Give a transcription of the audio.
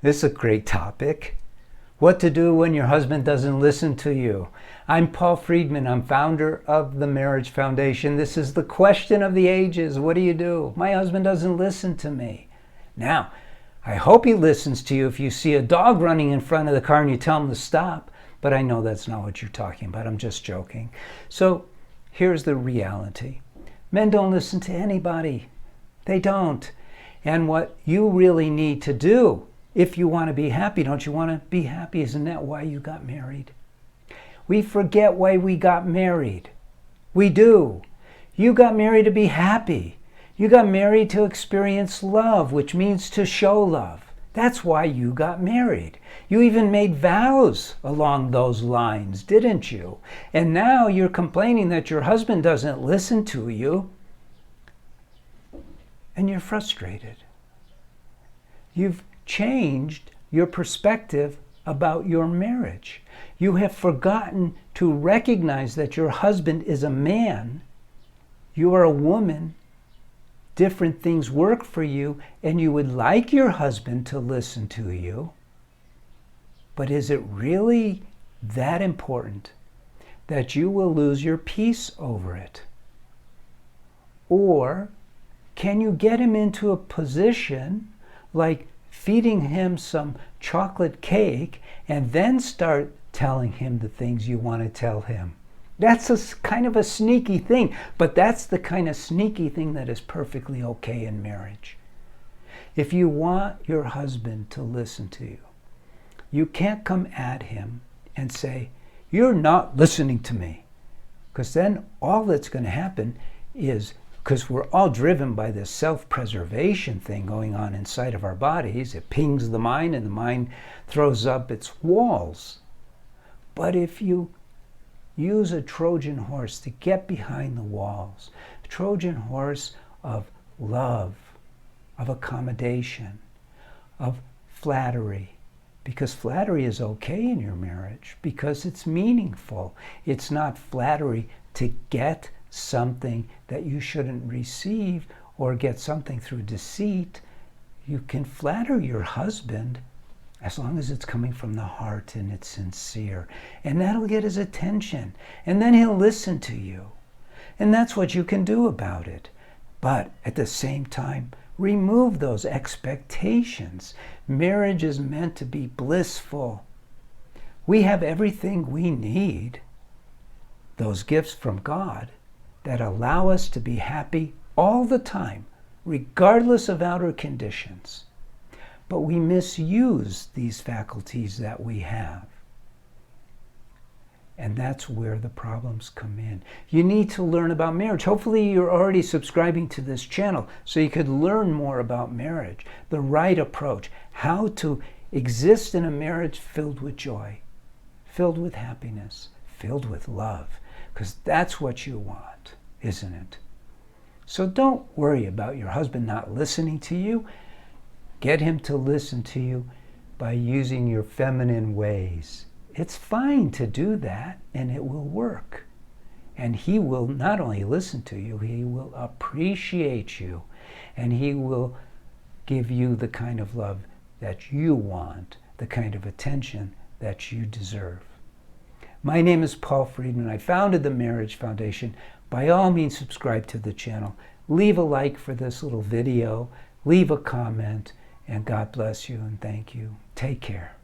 This is a great topic. What to do when your husband doesn't listen to you. I'm Paul Friedman. I'm founder of the Marriage Foundation. This is the question of the ages. What do you do? My husband doesn't listen to me. Now, I hope he listens to you if you see a dog running in front of the car and you tell him to stop. But I know that's not what you're talking about. I'm just joking. So here's the reality. Men don't listen to anybody. They don't. And what you really need to do, if you want to be happy, don't you want to be happy? Isn't that why you got married? We forget why we got married. We do. You got married to be happy. You got married to experience love, which means to show love. That's why you got married. You even made vows along those lines, didn't you? And now you're complaining that your husband doesn't listen to you, and you're frustrated. You've changed your perspective about your marriage. You have forgotten to recognize that your husband is a man, you are a woman. Different things work for you, and you would like your husband to listen to you. But is it really that important that you will lose your peace over it? Or can you get him into a position like feeding him some chocolate cake and then start telling him the things you want to tell him? That's a kind of a sneaky thing, but that's the kind of sneaky thing that is perfectly okay in marriage. If you want your husband to listen to you, you can't come at him and say, "You're not listening to me." Because then all that's going to happen is, because we're all driven by this self-preservation thing going on inside of our bodies, it pings the mind and the mind throws up its walls. But if you use a Trojan horse to get behind the walls, a Trojan horse of love, of accommodation, of flattery, because flattery is okay in your marriage, because it's meaningful. It's not flattery to get something that you shouldn't receive or get something through deceit. You can flatter your husband as long as it's coming from the heart and it's sincere. And that'll get his attention. And then he'll listen to you. And that's what you can do about it. But at the same time, remove those expectations. Marriage is meant to be blissful. We have everything we need, those gifts from God, that allow us to be happy all the time, regardless of outer conditions. But we misuse these faculties that we have. And that's where the problems come in. You need to learn about marriage. Hopefully you're already subscribing to this channel so you could learn more about marriage, the right approach, how to exist in a marriage filled with joy, filled with happiness, filled with love, because that's what you want, isn't it? So don't worry about your husband not listening to you. Get him to listen to you by using your feminine ways. It's fine to do that, and it will work. And he will not only listen to you, he will appreciate you, and he will give you the kind of love that you want, the kind of attention that you deserve. My name is Paul Friedman. I founded the Marriage Foundation. By all means, subscribe to the channel. Leave a like for this little video. Leave a comment. And God bless you and thank you. Take care.